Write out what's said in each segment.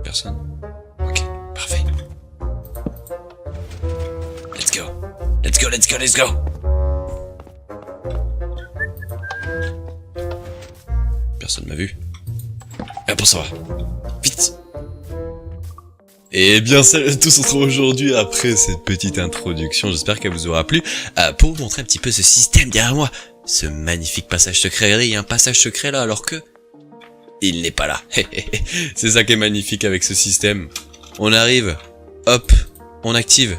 Personne. Ok, parfait. Let's go. Let's go, let's go, let's go. Personne m'a vu. Ah bon, ça va. Vite. Et bien salut à tous, on se retrouve aujourd'hui après cette petite introduction, j'espère qu'elle vous aura plu, pour vous montrer un petit peu ce système derrière moi, ce magnifique passage secret. Regardez, il y a un passage secret là alors que il n'est pas là. C'est ça qui est magnifique avec ce système. On arrive, hop, on active,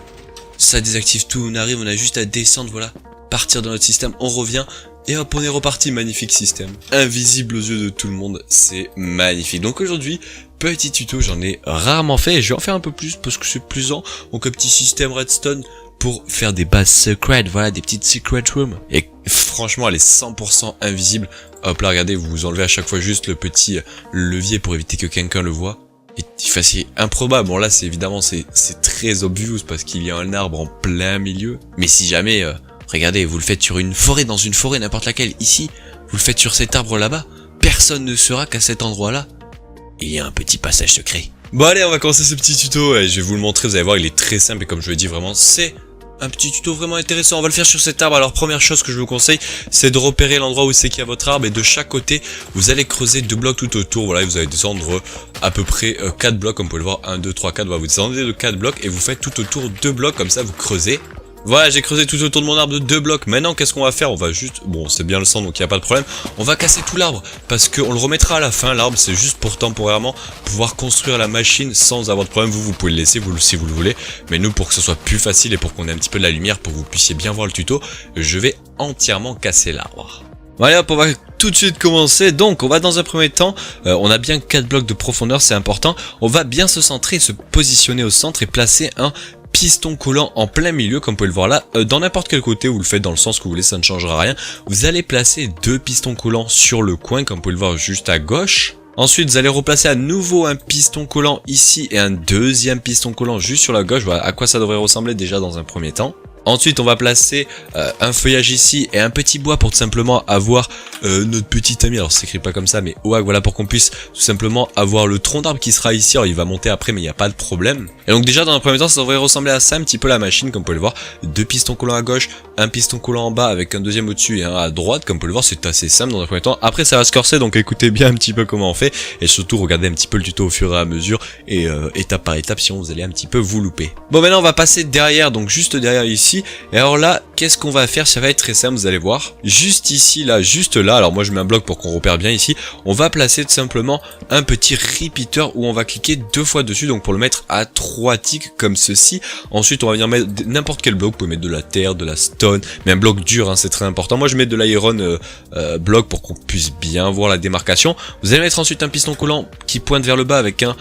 ça désactive tout, on arrive, on a juste à descendre, voilà, partir dans notre système, on revient. Et hop, on est reparti, magnifique système. Invisible aux yeux de tout le monde, c'est magnifique. Donc aujourd'hui, petit tuto, j'en ai rarement fait et je vais en faire un peu plus parce que c'est plaisant. Donc un petit système redstone pour faire des bases secrètes, voilà, des petites secret rooms. Et franchement, elle est 100% invisible. Hop là, regardez, vous enlevez à chaque fois juste le petit levier pour éviter que quelqu'un le voit. Et c'est improbable. Bon là, c'est évidemment, c'est très obvious parce qu'il y a un arbre en plein milieu. Mais si jamais... regardez, vous le faites sur une forêt, dans une forêt, n'importe laquelle, ici, vous le faites sur cet arbre là-bas, personne ne saura qu'à cet endroit-là, il y a un petit passage secret. Bon allez, on va commencer ce petit tuto, et je vais vous le montrer, vous allez voir, il est très simple, et comme je l'ai dit vraiment, c'est un petit tuto vraiment intéressant. On va le faire sur cet arbre. Alors première chose que je vous conseille, c'est de repérer l'endroit où c'est qu'il y a votre arbre, et de chaque côté, vous allez creuser 2 blocs tout autour, voilà, et vous allez descendre à peu près 4 blocs, comme vous pouvez le voir, 1, 2, 3, 4, voilà, vous descendez de 4 blocs, et vous faites tout autour 2 blocs, comme ça vous creusez. Voilà, j'ai creusé tout autour de mon arbre de 2 blocs. Maintenant, qu'est-ce qu'on va faire? On va juste... Bon, c'est bien le sang, donc il n'y a pas de problème. On va casser tout l'arbre, parce qu'on le remettra à la fin. L'arbre, c'est juste pour temporairement pouvoir construire la machine sans avoir de problème. Vous pouvez le laisser si vous le voulez. Mais nous, pour que ce soit plus facile et pour qu'on ait un petit peu de la lumière, pour que vous puissiez bien voir le tuto, je vais entièrement casser l'arbre. Voilà, hop, on va tout de suite commencer. Donc, on va dans un premier temps, on a bien 4 blocs de profondeur, c'est important. On va bien se centrer, se positionner au centre et placer un piston collant en plein milieu, comme vous pouvez le voir là, dans n'importe quel côté, vous le faites dans le sens que vous voulez, ça ne changera rien. Vous allez placer 2 pistons collants sur le coin, comme vous pouvez le voir juste à gauche. Ensuite, vous allez replacer à nouveau un piston collant ici et un deuxième piston collant juste sur la gauche. Voilà à quoi ça devrait ressembler déjà dans un premier temps. Ensuite, on va placer un feuillage ici et un petit bois pour tout simplement avoir notre petit ami. Alors, ça s'écrit pas comme ça, mais OAK, voilà, pour qu'on puisse tout simplement avoir le tronc d'arbre qui sera ici. Alors, il va monter après, mais il n'y a pas de problème. Et donc, déjà, dans un premier temps, ça devrait ressembler à ça, un petit peu la machine, comme vous pouvez le voir. 2 pistons collants à gauche, un piston collant en bas avec un deuxième au-dessus et un à droite. Comme vous pouvez le voir, c'est assez simple dans un premier temps. Après, ça va se corser, donc écoutez bien un petit peu comment on fait. Et surtout, regardez un petit peu le tuto au fur et à mesure. Et étape par étape, sinon vous allez un petit peu vous louper. Bon, maintenant, on va passer derrière, donc juste derrière ici. Et alors là, qu'est-ce qu'on va faire? Ça va être très simple, vous allez voir. Juste ici, là, juste là, alors moi je mets un bloc pour qu'on repère bien ici. On va placer tout simplement un petit repeater où on va cliquer 2 fois dessus, donc pour le mettre à 3 ticks comme ceci. Ensuite, on va venir mettre n'importe quel bloc, vous pouvez mettre de la terre, de la stone, mais un bloc dur, hein, c'est très important. Moi je mets de l'iron bloc pour qu'on puisse bien voir la démarcation. Vous allez mettre ensuite un piston collant qui pointe vers le bas avec un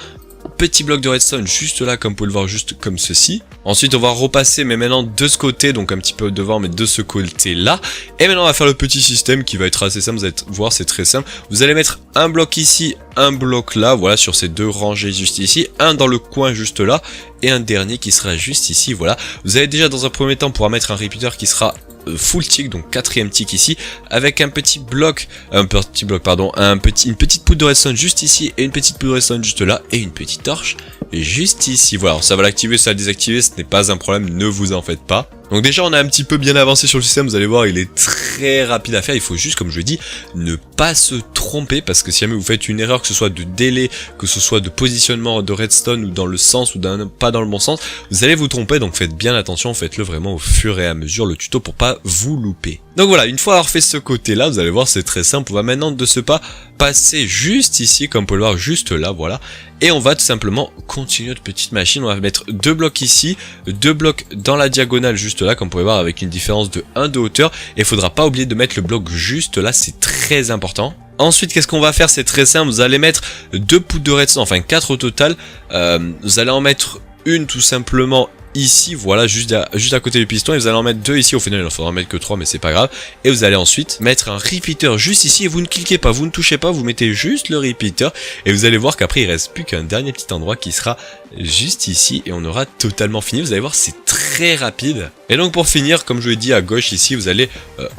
petit bloc de redstone juste là, comme vous pouvez le voir, juste comme ceci. Ensuite on va repasser, mais maintenant de ce côté, donc un petit peu devant, mais de ce côté là. Et maintenant on va faire le petit système qui va être assez simple, vous allez voir, c'est très simple. Vous allez mettre un bloc ici, un bloc là, voilà, sur ces 2 rangées juste ici, un dans le coin juste là, et un dernier qui sera juste ici, voilà. Vous allez déjà dans un premier temps pouvoir mettre un repeater qui sera full tick, donc 4ème tick ici, avec un petit bloc, une petite poudre de redstone juste ici, et une petite poudre de redstone juste là, et une petite torche juste ici. Voilà, alors ça va l'activer, ça va le désactiver, ce n'est pas un problème, ne vous en faites pas. Donc déjà on a un petit peu bien avancé sur le système, vous allez voir, il est très rapide à faire. Il faut juste, comme je le dis, ne pas se tromper, parce que si jamais vous faites une erreur, que ce soit de délai, que ce soit de positionnement de redstone, ou dans le sens, ou pas dans le bon sens, vous allez vous tromper. Donc faites bien attention, faites-le vraiment au fur et à mesure, le tuto, pour pas vous louper. Donc voilà, une fois avoir fait ce côté là, vous allez voir, c'est très simple. On va maintenant de ce pas passer juste ici, comme vous pouvez le voir, juste là, voilà. Et on va tout simplement continuer notre petite machine. On va mettre 2 blocs ici, 2 blocs dans la diagonale juste là, comme vous pouvez voir, avec une différence de 1 de hauteur. Et il faudra pas oublier de mettre le bloc juste là, c'est très important. Ensuite, qu'est-ce qu'on va faire? C'est très simple, vous allez mettre 2 poudres de redstone, enfin 4 au total. Vous allez en mettre une tout simplement ici, voilà, juste à côté du piston, et vous allez en mettre 2 ici. Au final, il en faudra mettre que 3, mais c'est pas grave. Et vous allez ensuite mettre un repeater juste ici, et vous ne cliquez pas, vous ne touchez pas, vous mettez juste le repeater, et vous allez voir qu'après il reste plus qu'un dernier petit endroit qui sera juste ici, et on aura totalement fini. Vous allez voir, c'est très rapide. Et donc pour finir, comme je vous l'ai dit, à gauche ici, vous allez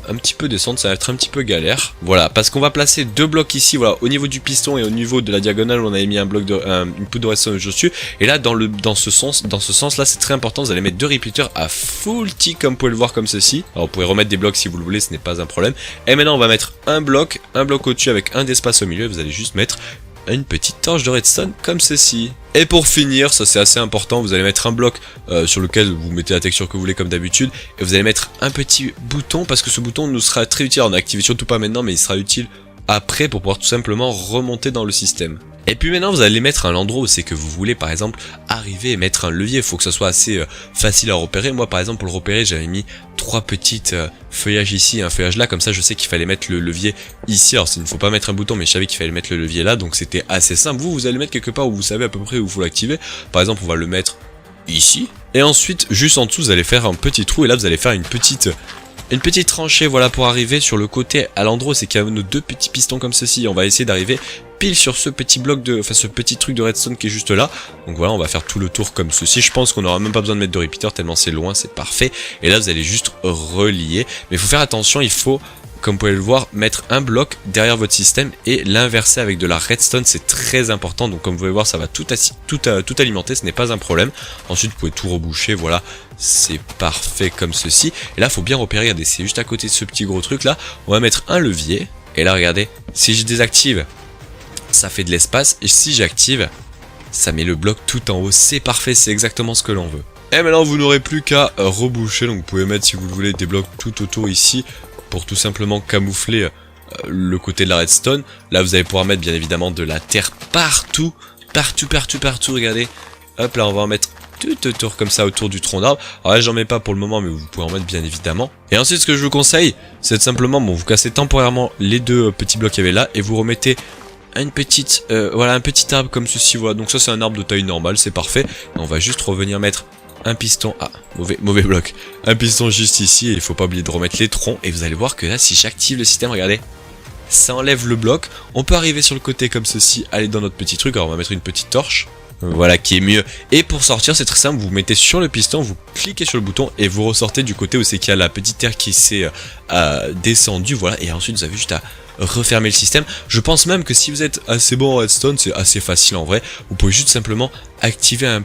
un petit peu descendre, ça va être un petit peu galère. Voilà, parce qu'on va placer 2 blocs ici, voilà, au niveau du piston et au niveau de la diagonale, on avait mis un bloc de une poudre de redstone dessus. Et là, dans ce sens là, c'est très important. Vous allez mettre 2 repeaters à full tick, comme vous pouvez le voir, comme ceci. Alors vous pouvez remettre des blocs si vous le voulez, ce n'est pas un problème. Et maintenant, on va mettre un bloc au-dessus avec un d'espace au milieu. Vous allez juste mettre une petite torche de redstone comme ceci. Et pour finir, ça c'est assez important, vous allez mettre un bloc sur lequel vous mettez la texture que vous voulez comme d'habitude, et vous allez mettre un petit bouton, parce que ce bouton nous sera très utile. On a activé surtout pas maintenant, mais il sera utile après pour pouvoir tout simplement remonter dans le système. Et puis maintenant vous allez mettre à l'endroit où c'est que vous voulez par exemple arriver et mettre un levier. Il faut que ça soit assez facile à repérer. Moi par exemple pour le repérer j'avais mis 3 petites feuillages ici et un feuillage là, comme ça je sais qu'il fallait mettre le levier ici. Alors il ne faut pas mettre un bouton, mais je savais qu'il fallait mettre le levier là, donc c'était assez simple. Vous allez le mettre quelque part où vous savez à peu près où vous l'activez. Par exemple on va le mettre ici, et ensuite juste en dessous vous allez faire un petit trou, et là vous allez faire une petite tranchée, voilà, pour arriver sur le côté à l'endroit c'est qu'il y a nos 2 petits pistons comme ceci. On va essayer d'arriver pile sur ce petit bloc ce petit truc de redstone qui est juste là. Donc voilà, on va faire tout le tour comme ceci. Je pense qu'on n'aura même pas besoin de mettre de repeater tellement c'est loin, c'est parfait. Et là vous allez juste relier, mais il faut faire attention, il faut, comme vous pouvez le voir, mettre un bloc derrière votre système et l'inverser avec de la redstone, c'est très important. Donc comme vous pouvez voir, ça va tout alimenter, ce n'est pas un problème. Ensuite vous pouvez tout reboucher, voilà, c'est parfait comme ceci. Et là il faut bien repérer, regardez, c'est juste à côté de ce petit gros truc là, on va mettre un levier. Et là regardez, si je désactive, ça fait de l'espace, et si j'active, ça met le bloc tout en haut. C'est parfait, c'est exactement ce que l'on veut. Et maintenant vous n'aurez plus qu'à reboucher, donc vous pouvez mettre, si vous le voulez, des blocs tout autour ici pour tout simplement camoufler le côté de la redstone. Là vous allez pouvoir mettre bien évidemment de la terre partout, regardez. Hop là, on va en mettre tout autour comme ça, autour du tronc d'arbre. Alors là j'en mets pas pour le moment, mais vous pouvez en mettre bien évidemment. Et ensuite ce que je vous conseille, c'est de simplement, bon, vous cassez temporairement les 2 petits blocs qu'il y avait là, et vous remettez une petite, voilà, un petit arbre comme ceci, voilà. Donc ça c'est un arbre de taille normale, c'est parfait. Et on va juste revenir mettre un piston, mauvais bloc, un piston juste ici, et il faut pas oublier de remettre les troncs. Et vous allez voir que là, si j'active le système, regardez, ça enlève le bloc. On peut arriver sur le côté comme ceci, aller dans notre petit truc. Alors on va mettre une petite torche, voilà, qui est mieux. Et pour sortir, c'est très simple, vous mettez sur le piston, vous cliquez sur le bouton et vous ressortez du côté où c'est qu'il y a la petite terre qui s'est descendue, voilà. Et ensuite vous avez juste à refermer le système. Je pense même que si vous êtes assez bon en redstone, c'est assez facile en vrai. Vous pouvez juste simplement activer un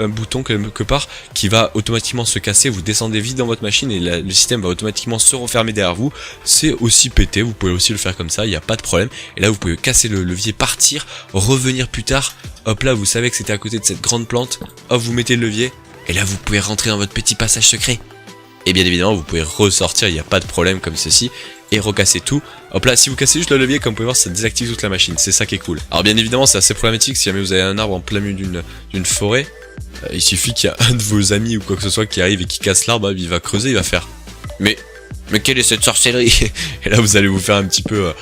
bouton quelque part qui va automatiquement se casser. Vous descendez vite dans votre machine et le système va automatiquement se refermer derrière vous. C'est aussi pété, vous pouvez aussi le faire comme ça, il n'y a pas de problème. Et là vous pouvez casser le levier, partir, revenir plus tard. Hop là, vous savez que c'était à côté de cette grande plante. Hop, vous mettez le levier et là vous pouvez rentrer dans votre petit passage secret. Et bien évidemment vous pouvez ressortir, il n'y a pas de problème comme ceci, et recasser tout. Hop là, si vous cassez juste le levier, comme vous pouvez voir, ça désactive toute la machine, c'est ça qui est cool. Alors bien évidemment c'est assez problématique si jamais vous avez un arbre en plein milieu d'une forêt. Il suffit qu'il y a un de vos amis ou quoi que ce soit qui arrive et qui casse l'arbre, il va creuser, il va faire mais quelle est cette sorcellerie? Et là vous allez vous faire un petit peu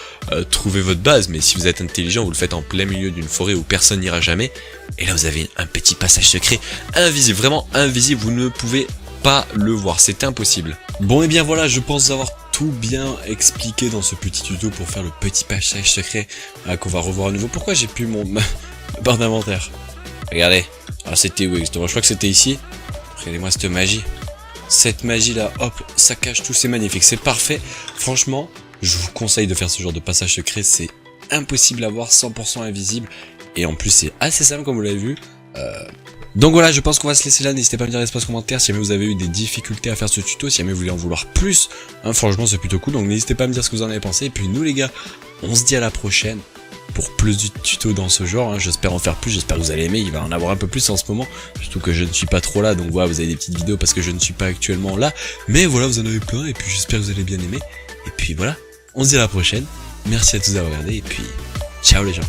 trouver votre base. Mais si vous êtes intelligent, vous le faites en plein milieu d'une forêt où personne n'ira jamais. Et là vous avez un petit passage secret invisible, vraiment invisible, vous ne pouvez pas le voir, c'est impossible. Bon et bien voilà, je pense avoir tout bien expliqué dans ce petit tuto pour faire le petit passage secret qu'on va revoir à nouveau. Pourquoi j'ai plus ma barre d'inventaire? Regardez, alors c'était où exactement? Je crois que c'était ici. Regardez-moi cette magie. Cette magie là, hop, ça cache tout, c'est magnifique, c'est parfait. Franchement, je vous conseille de faire ce genre de passage secret, c'est impossible à voir, 100% invisible. Et en plus c'est assez simple comme vous l'avez vu. Donc voilà, je pense qu'on va se laisser là. N'hésitez pas à me dire dans l'espace commentaire si jamais vous avez eu des difficultés à faire ce tuto, si jamais vous voulez en vouloir plus, hein, franchement c'est plutôt cool. Donc n'hésitez pas à me dire ce que vous en avez pensé. Et puis nous les gars, on se dit à la prochaine pour plus de tutos dans ce genre, hein. J'espère en faire plus, j'espère que vous allez aimer. Il va en avoir un peu plus en ce moment, surtout que je ne suis pas trop là. Donc voilà, vous avez des petites vidéos parce que je ne suis pas actuellement là, mais voilà, vous en avez plein. Et puis j'espère que vous allez bien aimer. Et puis voilà, on se dit à la prochaine. Merci à tous d'avoir regardé et puis ciao les gens.